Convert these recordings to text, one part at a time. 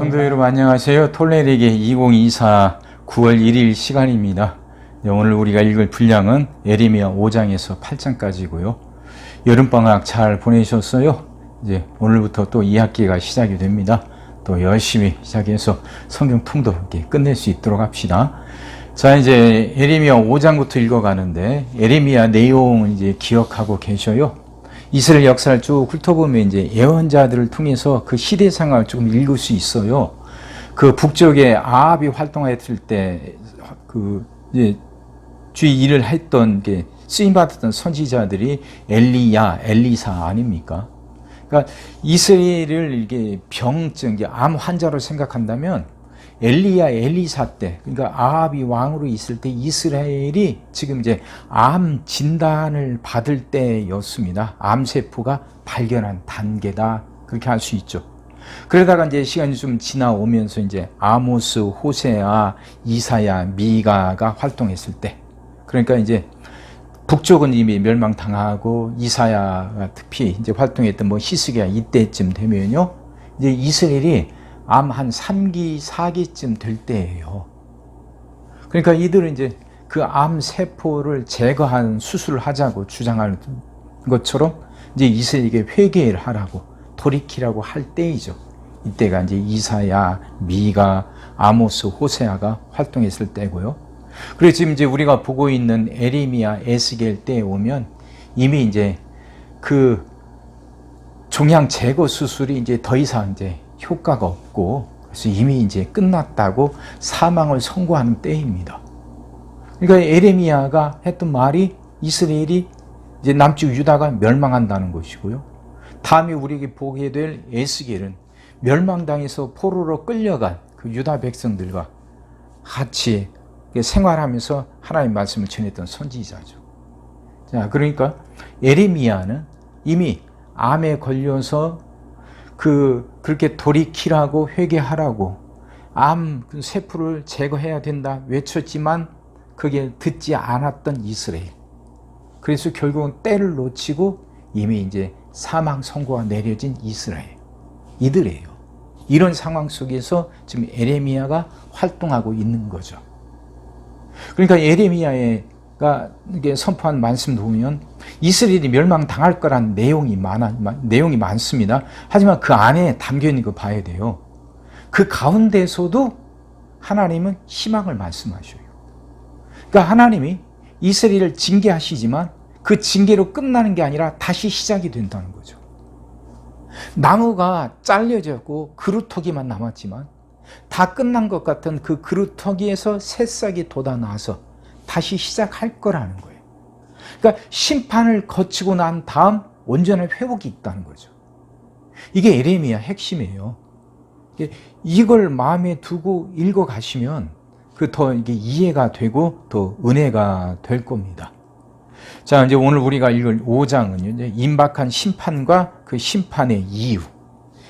성도 여러분 안녕하세요. 톨레르기 2024 9월 1일 시간입니다. 오늘 우리가 읽을 분량은 예레미야 5장에서 8장까지고요. 여름방학 잘 보내셨어요? 이제 오늘부터 또 2학기가 시작이 됩니다. 또 열심히 시작해서 성경 통독 이렇게 끝낼 수 있도록 합시다. 자, 이제 예레미야 5장부터 읽어가는데 예레미야 내용을 이제 기억하고 계셔요. 이스라엘 역사를 쭉 훑어보면 이제 예언자들을 통해서 그 시대 상황을 조금 읽을 수 있어요. 그 북쪽에 아합이 활동했을 때 그 이제 주의 일을 했던 게 쓰임 받았던 선지자들이 엘리야, 엘리사 아닙니까? 그러니까 이스라엘을 이게 병증, 암 환자로 생각한다면 엘리야, 엘리사 때, 그러니까 아합이 왕으로 있을 때 이스라엘이 지금 이제 암 진단을 받을 때였습니다. 암세포가 발견한 단계다. 그렇게 할 수 있죠. 그러다가 이제 시간이 좀 지나오면서 이제 아모스, 호세아, 이사야, 미가가 활동했을 때, 그러니까 이제 북쪽은 이미 멸망당하고 이사야가 특히 이제 활동했던 뭐 히스기야 이때쯤 되면요, 이제 이스라엘이 암 한 3기, 4기쯤 될 때예요. 그러니까 이들은 이제 그 암 세포를 제거하는 수술을 하자고 주장하는 것처럼 이제 이스라엘에게 회개를 하라고 돌이키라고 할 때이죠. 이때가 이제 이사야, 미가, 아모스, 호세아가 활동했을 때고요. 그래서 지금 이제 우리가 보고 있는 예레미야, 에스겔 때에 오면 이미 이제 그 종양 제거 수술이 이제 더 이상 이제 효과가 없고, 그래서 이미 이제 끝났다고 사망을 선고하는 때입니다. 그러니까 예레미야가 했던 말이 이스라엘이 이제 남쪽 유다가 멸망한다는 것이고요. 다음에 우리에게 보게 될 에스겔은 멸망당해서 포로로 끌려간 그 유다 백성들과 같이 생활하면서 하나님의 말씀을 전했던 선지자죠. 자, 그러니까 예레미야는 이미 암에 걸려서 그렇게 돌이키라고 회개하라고 암 세포를 제거해야 된다 외쳤지만 그게 듣지 않았던 이스라엘. 그래서 결국은 때를 놓치고 이미 이제 사망 선고가 내려진 이스라엘. 이들이에요. 이런 상황 속에서 지금 예레미야가 활동하고 있는 거죠. 그러니까 예레미야가 이게 선포한 말씀도 보면 이스라엘이 멸망당할 거란 내용이 많습니다. 하지만 그 안에 담겨 있는 거 봐야 돼요. 그 가운데서도 하나님은 희망을 말씀하셔요. 그러니까 하나님이 이스라엘을 징계하시지만 그 징계로 끝나는 게 아니라 다시 시작이 된다는 거죠. 나무가 잘려졌고 그루터기만 남았지만 다 끝난 것 같은 그 그루터기에서 새싹이 돋아나서 다시 시작할 거라는 거예요. 그러니까 심판을 거치고 난 다음 온전한 회복이 있다는 거죠. 이게 예레미야 핵심이에요. 이걸 마음에 두고 읽어가시면 더 이게 이해가 되고 더 은혜가 될 겁니다. 자, 이제 오늘 우리가 읽을 5장은요, 이제 임박한 심판과 그 심판의 이유.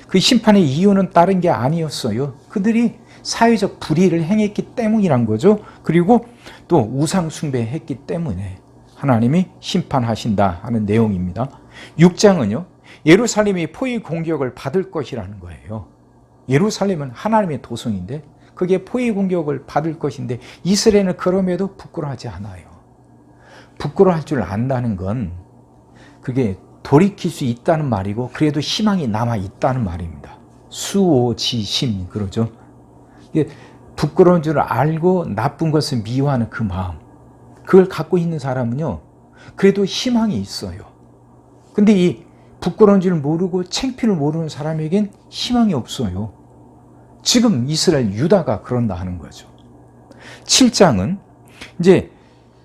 그 심판의 이유는 다른 게 아니었어요. 그들이 사회적 불의를 행했기 때문이란 거죠. 그리고 또 우상 숭배했기 때문에 하나님이 심판하신다 하는 내용입니다. 6장은요, 예루살렘이 포위 공격을 받을 것이라는 거예요. 예루살렘은 하나님의 도성인데 그게 포위 공격을 받을 것인데 이스라엘은 그럼에도 부끄러워하지 않아요. 부끄러워할 줄 안다는 건 그게 돌이킬 수 있다는 말이고 그래도 희망이 남아 있다는 말입니다. 수오지심 그러죠. 부끄러운 줄 알고 나쁜 것을 미워하는 그 마음, 그걸 갖고 있는 사람은요 그래도 희망이 있어요. 근데 이 부끄러운 줄 모르고 창피를 모르는 사람에겐 희망이 없어요. 지금 이스라엘 유다가 그런다 하는 거죠. 7장은 이제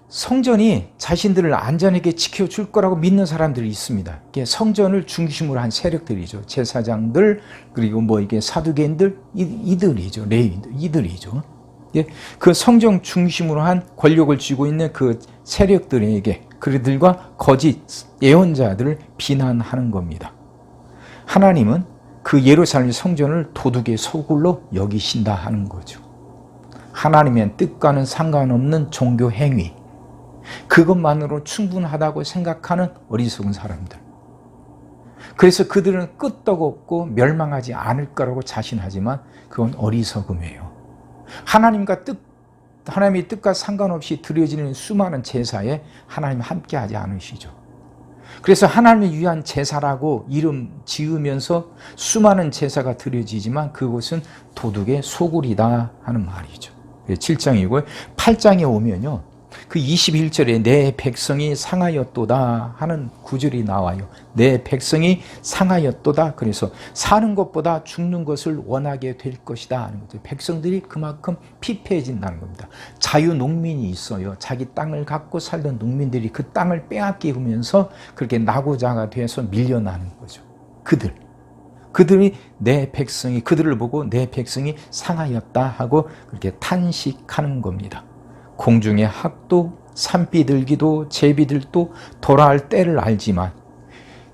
성전이 자신들을 안전하게 지켜줄 거라고 믿는 사람들이 있습니다. 이게 성전을 중심으로 한 세력들이죠. 제사장들, 그리고 뭐 이게 사두개인들, 이들이죠. 레위인들, 이들이죠. 그 성전 중심으로 한 권력을 쥐고 있는 그 세력들에게 그들과 거짓 예언자들을 비난하는 겁니다. 하나님은 그 예루살렘 성전을 도둑의 소굴로 여기신다 하는 거죠. 하나님의 뜻과는 상관없는 종교 행위, 그것만으로 충분하다고 생각하는 어리석은 사람들. 그래서 그들은 끄떡 없고 멸망하지 않을 거라고 자신하지만 그건 어리석음이에요. 하나님의 뜻과 상관없이 드려지는 수많은 제사에 하나님 함께하지 않으시죠. 그래서 하나님을 위한 제사라고 이름 지으면서 수많은 제사가 드려지지만 그것은 도둑의 소굴이다 하는 말이죠. 7장이고요. 8장에 오면요. 그 21절에 내 백성이 상하였도다 하는 구절이 나와요. 내 백성이 상하였도다. 그래서 사는 것보다 죽는 것을 원하게 될 것이다 하는 거죠. 백성들이 그만큼 피폐해진다는 겁니다. 자유농민이 있어요. 자기 땅을 갖고 살던 농민들이 그 땅을 빼앗기면서 그렇게 낙오자가 돼서 밀려나는 거죠. 그들이 그들을 보고 내 백성이 상하였다 하고 그렇게 탄식하는 겁니다. 공중의 학도 산비둘기도 제비들도 돌아올 때를 알지만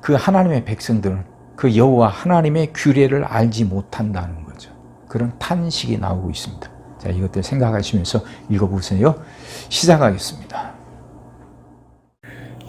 그 하나님의 백성들은 그 여호와 하나님의 규례를 알지 못한다는 거죠. 그런 탄식이 나오고 있습니다. 자, 이것들 생각하시면서 읽어보세요. 시작하겠습니다.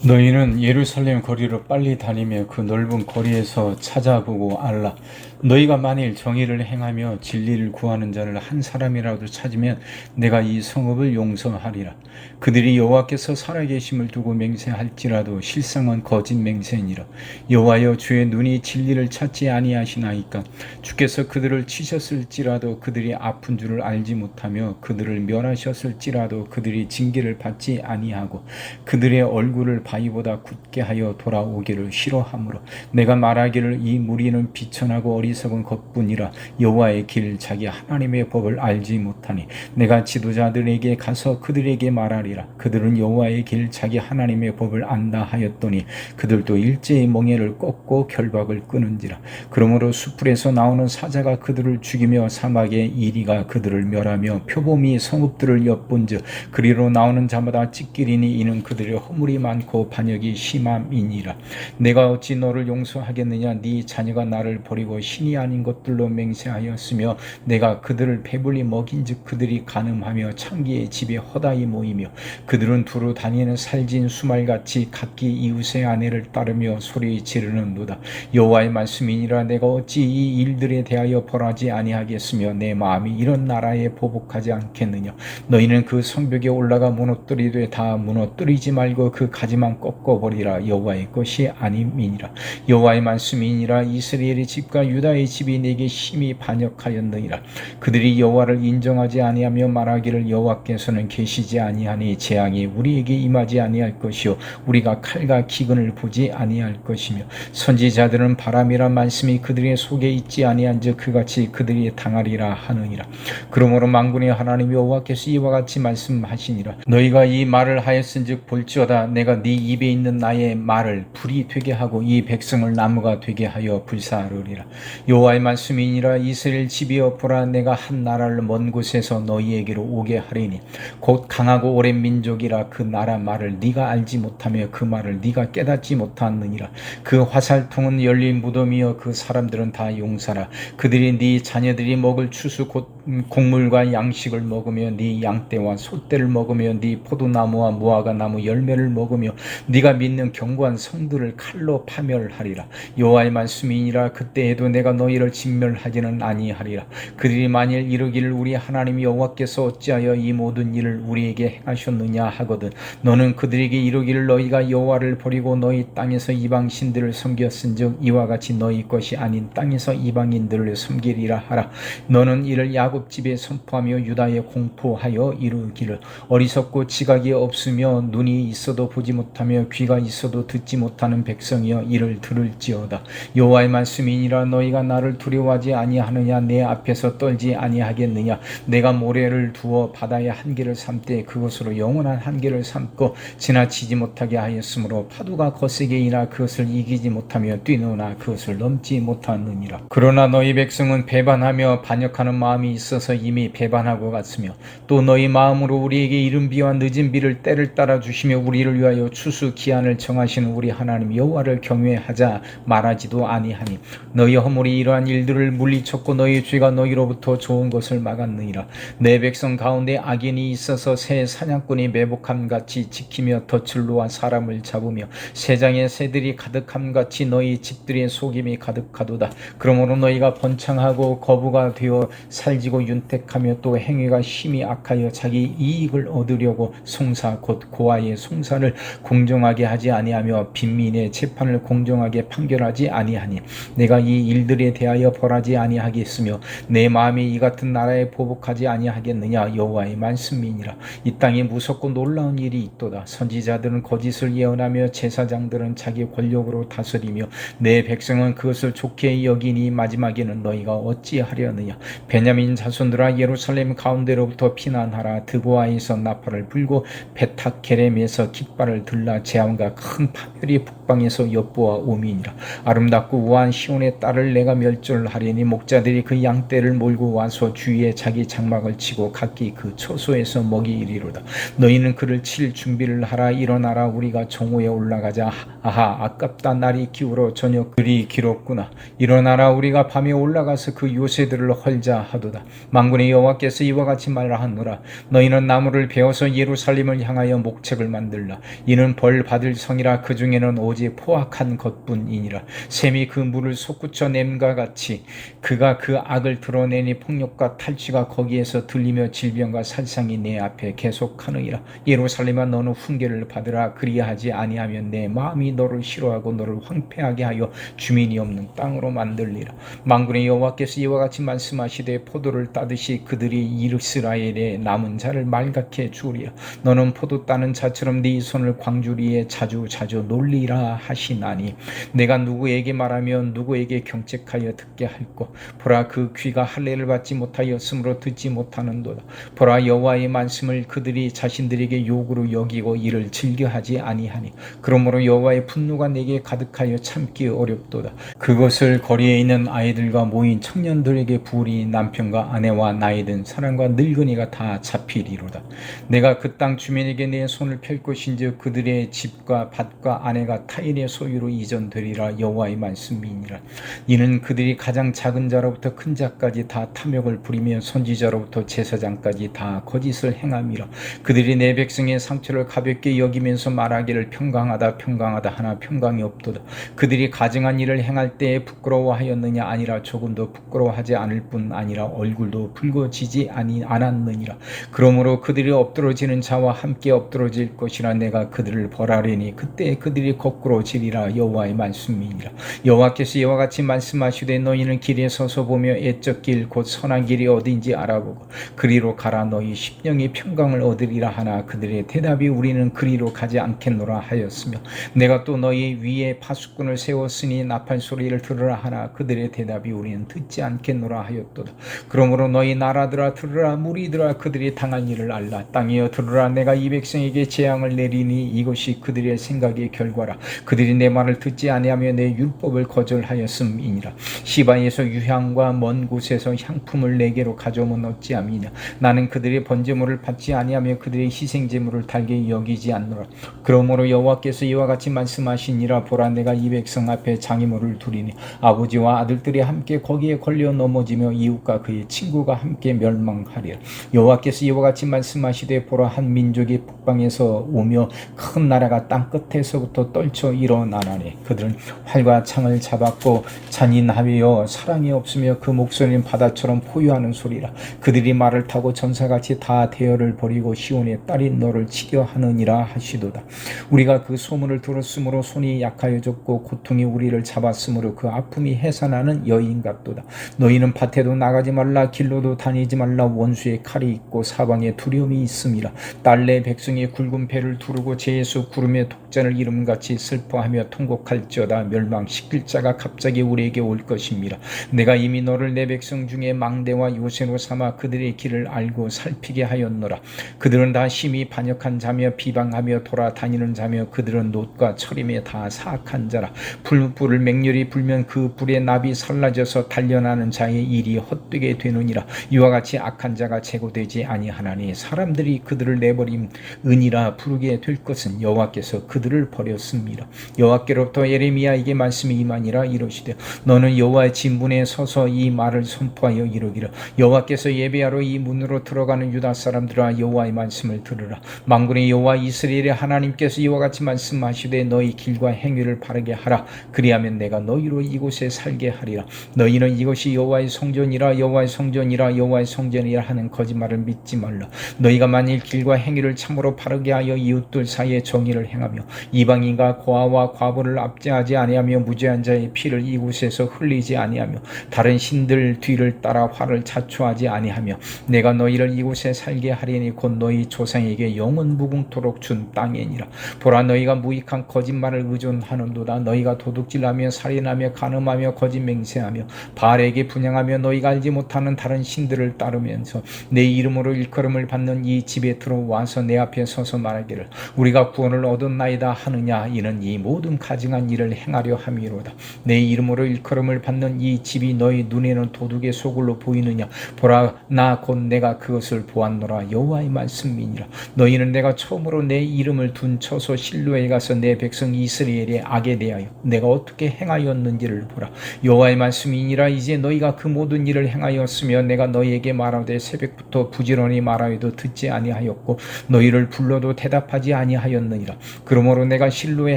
너희는 예루살렘 거리로 빨리 다니며 그 넓은 거리에서 찾아보고 알라. 너희가 만일 정의를 행하며 진리를 구하는 자를 한 사람이라도 찾으면 내가 이 성읍을 용서하리라. 그들이 여호와께서 살아계심을 두고 맹세할지라도 실상은 거짓 맹세니라. 여호와여, 주의 눈이 진리를 찾지 아니하시나이까. 주께서 그들을 치셨을지라도 그들이 아픈 줄을 알지 못하며 그들을 멸하셨을지라도 그들이 징계를 받지 아니하고 그들의 얼굴을 바위보다 굳게 하여 돌아오기를 싫어하므로 내가 말하기를 이 무리는 비천하고 어리석은 것뿐이라. 여호와의 길 자기 하나님의 법을 알지 못하니 내가 지도자들에게 가서 그들에게 말하리라. 그들은 여호와의 길 자기 하나님의 법을 안다 하였더니 그들도 일제히 멍에를 꺾고 결박을 끊은지라. 그러므로 수풀에서 나오는 사자가 그들을 죽이며 사막의 이리가 그들을 멸하며 표범이 성읍들을 엿본즉 그리로 나오는 자마다 찢기리니 이는 그들의 허물이 많고 반역이 심함이니라. 내가 어찌 너를 용서하겠느냐. 네 자녀가 나를 버리고 신이 아닌 것들로 맹세하였으며 내가 그들을 배불리 먹인즉 그들이 간음하며 창기의 집에 허다히 모이며 그들은 두루 다니는 살진 수말같이 각기 이웃의 아내를 따르며 소리 지르는도다. 여호와의 말씀이니라. 내가 어찌 이 일들에 대하여 벌하지 아니하겠으며 내 마음이 이런 나라에 보복하지 않겠느냐. 너희는 그 성벽에 올라가 무너뜨리되 다 무너뜨리지 말고 그 가지만 꺾어버리라. 여호와의 것이 아님이니라. 여호와의 말씀이니라. 이스라엘의 집과 유다의 집이 내게 심히 반역하였느니라. 그들이 여호와를 인정하지 아니하며 말하기를 여호와께서는 계시지 아니하니 재앙이 우리에게 임하지 아니할 것이요 우리가 칼과 기근을 보지 아니할 것이며 선지자들은 바람이라 말씀이 그들의 속에 있지 아니한즉 그같이 그들이 당하리라 하느니라. 그러므로 만군의 하나님 여호와께서 이와 같이 말씀하시니라. 너희가 이 말을 하였은즉 볼지어다 내가 네 입에 있는 나의 말을 불이 되게 하고 이 백성을 나무가 되게 하여 불사르리라. 여호와의 말씀이니라. 이스라엘 집이여 보라. 내가 한 나라를 먼 곳에서 너희에게로 오게 하리니 곧 강하고 오랜 민족이라. 그 나라 말을 네가 알지 못하며 그 말을 네가 깨닫지 못하느니라. 그 화살통은 열린 무덤이여 그 사람들은 다 용사라. 그들이 네 자녀들이 먹을 추수 곧 곡물과 양식을 먹으며 네 양떼와 소떼를 먹으며 네 포도나무와 무화과 나무 열매를 먹으며 네가 믿는 견고한 성들을 칼로 파멸하리라. 여호와의 말씀이니라. 그때에도 내가 너희를 진멸하지는 아니하리라. 그들이 만일 이르기를 우리 하나님 여호와께서 어찌하여 이 모든 일을 우리에게 행하셨느냐 하거든 너는 그들에게 이르기를 너희가 여호와를 버리고 너희 땅에서 이방신들을 섬겼은즉 이와 같이 너희 것이 아닌 땅에서 이방인들을 섬기리라 하라. 너는 이를 야곱 집에 선포하며 유다에 공포하여 이르기를 어리석고 지각이 없으며 눈이 있어도 보지 못하며 귀가 있어도 듣지 못하는 백성이여 이를 들을지어다. 여호와의 말씀이니라. 너희가 나를 두려워하지 아니하느냐. 내 앞에서 떨지 아니하겠느냐. 내가 모래를 두어 바다의 한계를 삼되 그것으로 영원한 한계를 삼고 지나치지 못하게 하였으므로 파도가 거세게 일어 그것을 이기지 못하며 뛰노나 그것을 넘지 못하느니라. 그러나 너희 백성은 배반하며 반역하는 마음이 있어서 이미 배반하고 갔으며 또 너희 마음으로 우리에게 이른 비와 늦은 비를 때를 따라 주시며 우리를 위하여 추수 기한을 정하시는 우리 하나님 여호와를 경외하자 말하지도 아니하니 너희 허물이 이러한 일들을 물리쳤고 너희 죄가 너희로부터 좋은 것을 막았느니라. 내 백성 가운데 악인이 있어서 새 사냥꾼이 매복함같이 지키며 덫을 놓아 사람을 잡으며 새장에 새들이 가득함같이 너희 집들의 속임이 가득하도다. 그러므로 너희가 번창하고 거부가 되어 살지고 윤택하며 또 행위가 심히 악하여 자기 이익을 얻으려고 송사 곧 고아의 송사를 공정하게 하지 아니하며 빈민의 재판을 공정하게 판결하지 아니하니 내가 이 일들에 대하여 벌하지 아니하겠으며 내 마음이 이 같은 나라에 보복하지 아니하겠느냐. 여호와의 말씀이니라. 이 땅에 무섭고 놀라운 일이 있도다. 선지자들은 거짓을 예언하며 제사장들은 자기 권력으로 다스리며 내 백성은 그것을 좋게 여기니 마지막에는 너희가 어찌하려느냐. 베냐민 자손들아 예루살렘 가운데로부터 피난하라. 드보아에서 나팔을 불고 베타게렘에서 깃발을 들라. 재앙과 큰 파멸이 북방에서 엿보아 오미니라. 아름답고 우아한 시온의 딸을 내가 멸절하리니 목자들이 그 양떼를 몰고 와서 주위에 자기 장막을 치고 각기 그 처소에서 먹이리로다. 너희는 그를 칠 준비를 하라. 일어나라. 우리가 정오에 올라가자. 아하 아깝다. 날이 기울어 저녁들이 길었구나. 일어나라. 우리가 밤에 올라가서 그 요새들을 헐자 하도다. 만군의 여호와께서 이와 같이 말하노라. 너희는 나무를 베어서 예루살렘을 향하여 목책을 만들라. 이는 벌 받을 성이라. 그 중에는 오직 포악한 것뿐이니라. 샘이 그 물을 솟구쳐 냄과 같이 그가 그 악을 드러내니 폭력과 탈취가 거기에서 들리며 질병과 살상이 내 앞에 계속하느니라. 예루살렘아 너는 훈계를 받으라. 그리하지 아니하면 내 마음이 너를 싫어하고 너를 황폐하게 하여 주민이 없는 땅으로 만들리라. 만군의 여호와께서 이와 같이 말씀하시되 포도를 따듯이 그들이 이스라엘의 남은 자를 말갛게 주리라. 너는 포도 따는 자처럼 네 손을 광주리에 자주 놀리라 하시나니 내가 누구에게 말하면 누구에게 경책하여 듣게 할꼬. 보라 그 귀가 할례를 받지 못하였으므로 듣지 못하는도다. 보라 여호와의 말씀을 그들이 자신들에게 욕으로 여기고 이를 즐겨하지 아니하니 그러므로 여호와의 분노가 내게 가득하여 참기 어렵도다. 그것을 거리에 있는 아이들과 모인 청년들에게 부으리. 남편과 아내와 나이 든 사람과 늙은이가 다 잡히리로다. 내가 그 땅 주민에게 내 손을 펼 것인즉 그들의 집과 밭과 아내가 타인의 소유로 이전되리라. 여호와의 말씀이니라. 이는 그들이 가장 작은 자로부터 큰 자까지 다 탐욕을 부리며 선지자로부터 제사장까지 다 거짓을 행함이라. 그들이 내 백성의 상처를 가볍게 여기면서 말하기를 평강하다 하나 평강이 없도다. 그들이 가증한 일을 행할 때에 부끄러워하였느냐. 아니라 조금도 부끄러워하지 않을 뿐 아니라 얼굴도 붉어지지 않았느니라. 그러므로 그들이 엎드러지는 자와 함께 엎드러질 것이라. 내가 그들을 벌하리니 그때 그들이 거꾸로 지리라. 여호와의 말씀이니라. 여호와께서 이와 같이 말씀하시되 너희는 길에 서서 보며 애적 길 곧 선한 길이 어딘지 알아보고 그리로 가라. 너희 심령이 평강을 얻으리라 하나 그들의 대답이 우리는 그리로 가지 않겠노라 하였으며 내가 또 너희 위에 파수꾼을 세웠으니 나팔 소리를 들으라 하나 그들의 대답이 우리는 듣지 않겠노라 하였도다. 그러므로 너희 나라들아 들으라. 무리들아 그들이 당한 일을 알라. 땅이여 들으라. 내가 이 백성에게 재앙을 내리니 이것이 그들의 생각의 결과라. 그들이 내 말을 듣지 아니하며 내 율법을 거절하였음이니라. 시바에서 유향과 먼 곳에서 향품을 내게로 가져오면 어찌함이냐. 나는 그들의 번제물을 받지 아니하며 그들의 희생제물을 달게 여기지 않노라. 그러므로 여호와께서 이와 같이 말씀하시니라. 보라 내가 이 백성 앞에 장애물을 두리니 아버지와 아들들이 함께 거기에 걸려 넘어지며 이웃과 그의 친구가 함께 멸망하리라. 여호와께서 이와 같이 말씀하시되 보라 한 민족이 북방에서 오며 큰 나라가 땅 끝에서부터 떨쳐 일어나나니 그들은 활과 창을 잡았고 잔인하며 사랑이 없으며 그 목소리는 바다처럼 포효하는 소리라. 그들이 말을 타고 전사같이 다 대열을 벌이고 시온의 딸이 너를 치려 하느니라 하시도다. 우리가 그 소문을 들었으므로 손이 약하여졌고 고통이 우리를 잡았으므로 그 아픔이 해산하는 여인 같도다. 너희는 밭에도 나가지 말라. 길로도 다니지 말라. 원수의 칼이 있고 사방에 두려움이 있음이라. 딸내 백성이 굵은 배를 두르고 재에서 구름의 독자를 이름같이 슬퍼하며 통곡할지어다. 멸망시킬 자가 갑자기 우리에게 올 것입니다. 내가 이미 너를 내 백성 중에 망대와 요새로 삼아 그들의 길을 알고 살피게 하였노라. 그들은 다 심히 반역한 자며 비방하며 돌아다니는 자며 그들은 놋과 철임에 다 사악한 자라. 불을 맹렬히 불면 그 불의 납이 살라져서 단련하는 자의 일이 헛되게 되느니라. 이와 같이 악한 자가 제거되지 아니하나니 사람들이 그들을 내버림 은이라 부르게 될 것은 것은 여호와께서 그들을 버렸습니다. 여호와께로부터 예레미야에게 말씀이 임하니라. 이르시되 너는 여호와의 진문에 서서 이 말을 선포하여 이르기를 여호와께서 예배하러 이 문으로 들어가는 유다 사람들아 여호와의 말씀을 들으라. 만군의 여호와 이스라엘의 하나님께서 이와 같이 말씀하시되 너희 길과 행위를 바르게 하라. 그리하면 내가 너희로 이곳에 살게 하리라. 너희는 이것이 여호와의 성전이라 여호와의 성전이라 여호와의 성전이라 하는 거짓말을 믿지 말라. 너희가 만일 길과 행위를 참으로 바르게 하여 이웃들 사이에 정의를 행하며 이방인과 고아와 과부를 압제하지 아니하며 무죄한 자의 피를 이곳에서 흘리지 아니하며 다른 신들 뒤를 따라 화를 자초하지 아니하며 내가 너희를 이곳에 살게 하리니 곧 너희 조상에게 영원 무궁토록 준 땅이니라. 보라 너희가 무익한 거짓말을 의존하는도다. 너희가 도둑질하며 살인하며 간음하며 거짓 맹세하며 바알에게 분향하며 너희가 알지 못하는 다른 신들을 따르면서 내 이름으로 일컬음을 받는 이 집에 들어와서 내 앞에 서서 말하기를 우리가 구원을 얻었나이다 하느냐. 이는 이 모든 가증한 일을 행하려 함이로다. 내 이름으로 일컬음을 받는 이 집이 너희 눈에는 도둑의 소굴로 보이느냐. 보라 나 곧 내가 그것을 보았노라. 여호와의 말씀이니라. 너희는 내가 처음으로 내 이름을 둔 처소 실로에 가서 내 백성 이스라엘의 악에 대하여 내가 어떻게 행하였는지를 보라. 여호와의 말씀이니라. 이제 너희가 그 모든 일을 행하였으며 내가 너희에게 말하되 새벽부터 부지런히 말하여도 듣지 아니하였고 너희를 불러도 대답하지 아니하였느니라. 그러므로 내가 실로에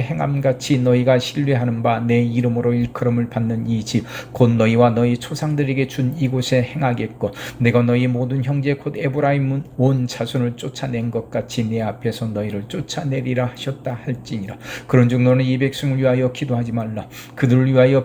행함같이 너희가 신뢰하는 바 내 이름으로 일컬음을 받는 이 집 곧 너희와 너희 조상들에게 준 이곳에 행하겠고 내가 너희 모든 형제 곧 에브라임 온 자손을 쫓아낸 것 같이 내 앞에서 너희를 쫓아내리라 하셨다 할지니라. 그런즉 너는 이 백성을 위하여 기도하지 말라. 그들을 위하여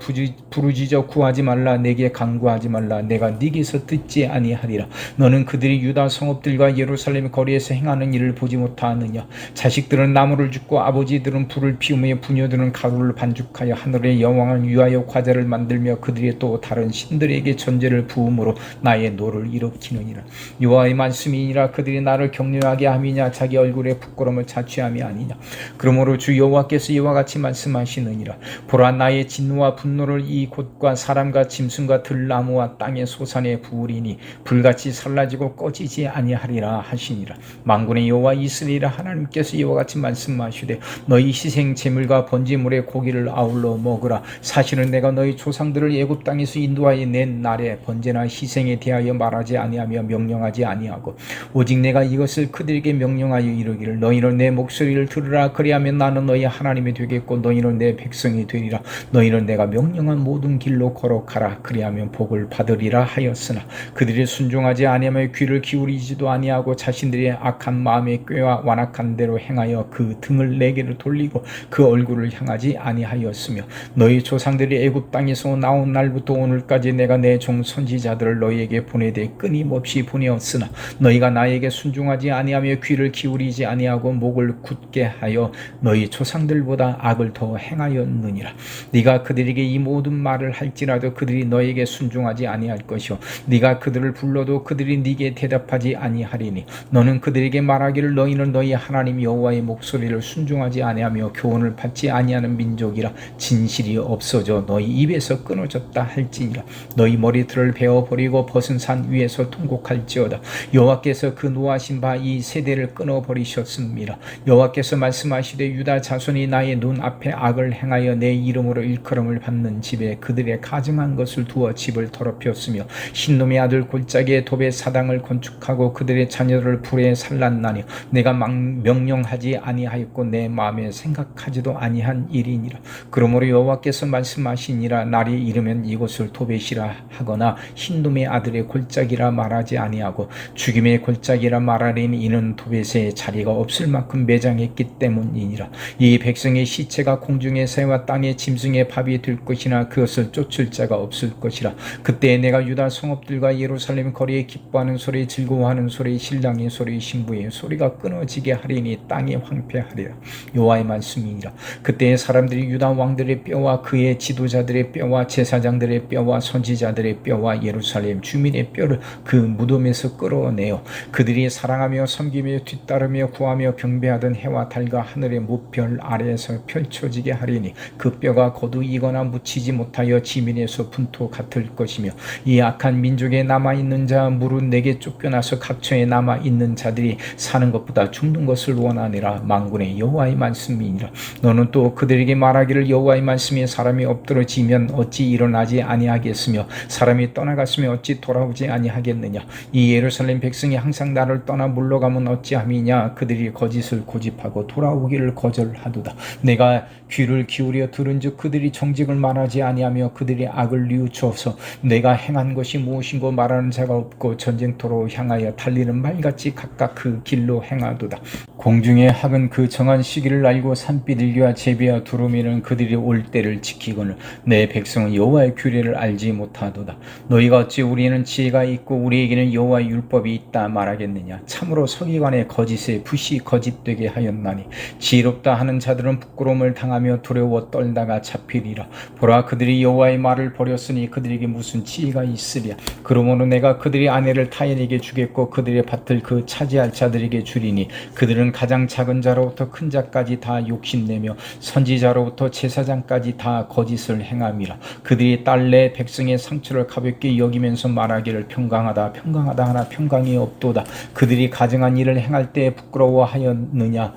부르짖어 구하지 말라. 내게 간구하지 말라. 내가 네게서 듣지 아니하리라. 너는 그들이 유다 성읍들과 예루살렘 거리에서 행하는 일을 보지 못하느냐. 자식들은 나무를 줍고 아버지들은 불을 피우며 부녀들은 가루를 반죽하여 하늘의 여왕을 위하여 과자를 만들며 그들이 또 다른 신들에게 전제를 부음으로 나의 노를 일으키느니라. 여호와의 말씀이니라. 그들이 나를 격려하게 함이냐 자기 얼굴에 부끄러움을 자취함이 아니냐. 그러므로 주 여호와께서 이와 같이 말씀하시느니라. 보라 나의 진노와 분노를 이 곳과 사람과 짐승과 들나무와 땅의 소산에 부으리니 불같이 살라지고 꺼지지 아니하리라 하시니라. 만군의 여호와 이스라엘 하나님께서 이와 같이 말씀하시되 너희 희생 제물과 번제물의 고기를 아울러 먹으라. 사실은 내가 너희 조상들을 애굽 땅에서 인도하여 낸 날에 번제나 희생에 대하여 말하지 아니하며 명령하지 아니하고 오직 내가 이것을 그들에게 명령하여 이르기를 너희는 내 목소리를 들으라. 그리하면 나는 너희 하나님이 되겠고 너희는 내 백성이 되리라. 너희는 내가 명령한 모든 길로 걸어가라. 그리하면 복을 받으리라 하였으나 그들이 순종하지 아니하며 귀를 기울이지도 아니하고 자신들의 악한 마음에 꾀와 완악한 대로 행하여 그 등을 내게로 돌리고 그 얼굴을 향하지 아니하였으며 너희 조상들이 애굽 땅에서 나온 날부터 오늘까지 내가 내 종 선지자들을 너희에게 보내되 끊임없이 보내었으나 너희가 나에게 순종하지 아니하며 귀를 기울이지 아니하고 목을 굳게 하여 너희 조상들보다 악을 더 행하였느니라. 네가 그들에게 이 모든 말을 할지라도 그들이 너에게 순종하지 아니할 것이요 네가 그들을 불러도 그들이 네게 대답하지 아니하리니 너는 그들에게 말하기를 너희는 너희 하나님 여호와의 목소리를 순종하지 아니하며 교훈을 받지 아니하는 민족이라 진실이 없어져 너희 입에서 끊어졌다 할지니라. 너희 머리털을 베어버리고 벗은 산 위에서 통곡할지어다. 여호와께서 그 노하신 바 이 세대를 끊어버리셨습니다. 여호와께서 말씀하시되 유다 자손이 나의 눈앞에 악을 행하여 내 이름으로 일컬음을 받는 집에 그들의 가증한 것을 두어 집을 더럽혔으며 신놈의 아들 골짜기에 도배 사당을 건축하고 그들의 자녀들을 불에 살랐나니 내가 명령하지 아니하였고 내 마음에 생각하지도 아니한 일이니라. 그러므로 여호와께서 말씀하시니라. 날이 이르면 이곳을 도벳이라 하거나 흰놈의 아들의 골짜기라 말하지 아니하고 죽임의 골짜기라 말하리니 이는 도벳에 자리가 없을 만큼 매장했기 때문이니라. 이 백성의 시체가 공중의 새와 땅의 짐승의 밥이 될 것이나 그것을 쫓을 자가 없을 것이라. 그때 내가 유다 성읍들과 예루살렘 거리에 기뻐하는 소리 즐거워하는 소리 신랑의 소리 신부의 소리가 끊어지게 하리니 땅이 황폐하리라. 여호와의 말씀이니라. 그때 사람들이 유다 왕들의 뼈와 그의 지도자들의 뼈와 제사장들의 뼈와 선지자들의 뼈와 예루살렘 주민의 뼈를 그 무덤에서 끌어내어 그들이 사랑하며 섬기며 뒤따르며 구하며 경배하던 해와 달과 하늘의 무별 아래에서 펼쳐지게 하리니 그 뼈가 거두이거나 묻히지 못하여 지민에서 분토 같을 것이며 이 악한 민족에 남아있는 자 무릇 내게 쫓겨나서 각처에 남아있는 자들이 사는 것보다 죽는 것을 원하니라. 아니라 만군의 여호와의 말씀이니라. 너는 또 그들에게 말하기를 여호와의 말씀이 사람이 엎드러지면 어찌 일어나지 아니하겠으며 사람이 떠나갔으며 어찌 돌아오지 아니하겠느냐. 이 예루살렘 백성이 항상 나를 떠나 물러가면 어찌함이냐. 그들이 거짓을 고집하고 돌아오기를 거절하도다. 내가 귀를 기울여 들은즉 그들이 정직을 말하지 아니하며 그들이 악을 뉘우쳐서 내가 행한 것이 무엇인고 말하는 자가 없고 전쟁터로 향하여 달리는 말같이 각각 그 길로 행하도다. 공중의 학은 그 정한 시기를 알고 산비둘기와 제비와 두루미는 그들이 올 때를 지키거늘 내 백성은 여호와의 규례를 알지 못하도다. 너희가 어찌 우리는 지혜가 있고 우리에게는 여호와의 율법이 있다 말하겠느냐. 참으로 서기관의 거짓에 붓이 거짓되게 하였나니 지혜롭다 하는 자들은 부끄러움을 당하며 두려워 떨다가 잡히리라. 보라, 그들이 여호와의 말을 버렸으니 그들에게 무슨 지혜가 있으랴. 그러므로 내가 그들의 아내를 타인에게 주겠고 그들의 밭을 그 차지할 자들에게 주리니 그들은 가장 작은 자로부터 큰 자까지 다 욕심내며 선지자로부터 제사장까지 다 거짓을 행함이라. 그들이 딸 내 백성의 상처를 가볍게 여기면서 말하기를 평강하다 평강하다 하나 평강이 없도다. 그들이 가증한 일을 행할 때 부끄러워하였느냐.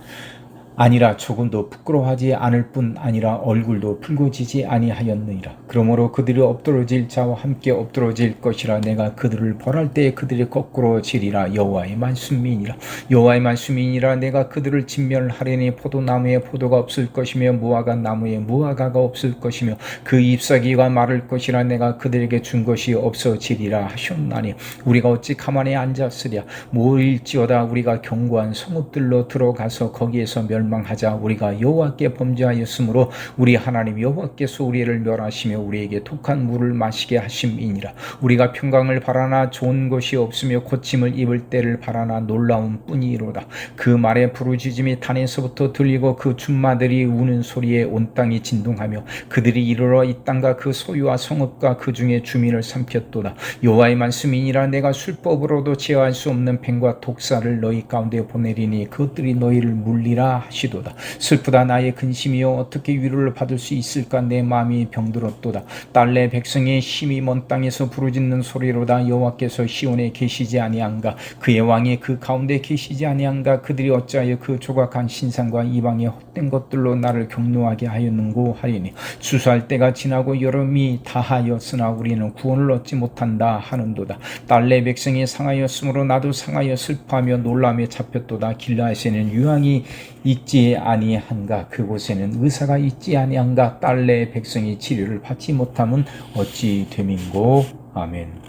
아니라 조금도 부끄러워하지 않을 뿐 아니라 얼굴도 붉어지지 아니하였느니라. 그러므로 그들이 엎드러질 자와 함께 엎드러질 것이라. 내가 그들을 벌할 때에 그들이 거꾸로 지리라. 여호와의 말씀이니라. 여호와의 말씀이니라. 내가 그들을 진멸하려니 포도나무에 포도가 없을 것이며 무화과 나무에 무화과가 없을 것이며 그 잎사귀가 마를 것이라. 내가 그들에게 준 것이 없어지리라 하셨나니 우리가 어찌 가만히 앉았으랴. 모일지어다 우리가 견고한 성읍들로 들어가서 거기에서 멸망하자. 우리가 여호와께 범죄하였으므로 우리 하나님 여호와께서 우리를 멸하시며 우리에게 독한 물을 마시게 하심이니라. 우리가 평강을 바라나 좋은 것이 없으며 고침을 입을 때를 바라나 놀라운 뿐이로다. 그 말에 부르짖음이 단에서부터 들리고 그 춘마들이 우는 소리에 온 땅이 진동하며 그들이 이르러 이 땅과 그 소유와 성읍과 그 중에 주민을 삼켰도다. 여호와의 말씀이니라. 내가 술법으로도 제어할 수 없는 뱀과 독사를 너희 가운데 보내리니 그것들이 너희를 물리라 하시도다. 슬프다 나의 근심이여 어떻게 위로를 받을 수 있을까. 내 마음이 병들었도다. 딸내 백성의 힘이 먼 땅에서 부르짖는 소리로다. 여호와께서 시온에 계시지 아니한가. 그의 왕이 그 가운데 계시지 아니한가. 그들이 어찌하여 그 조각한 신상과 이방의 헛된 것들로 나를 격노하게 하였는고 하리니 추수할 때가 지나고 여름이 다하였으나 우리는 구원을 얻지 못한다 하는도다. 딸내 백성이 상하였으므로 나도 상하여 슬퍼하며 놀라며 잡혔도다. 길라에서는 유황이 있지 아니한가. 그곳에는 의사가 있지 아니한가. 딸내 백성이 치료를 받지 못함은 어찌 됨인고. 아멘.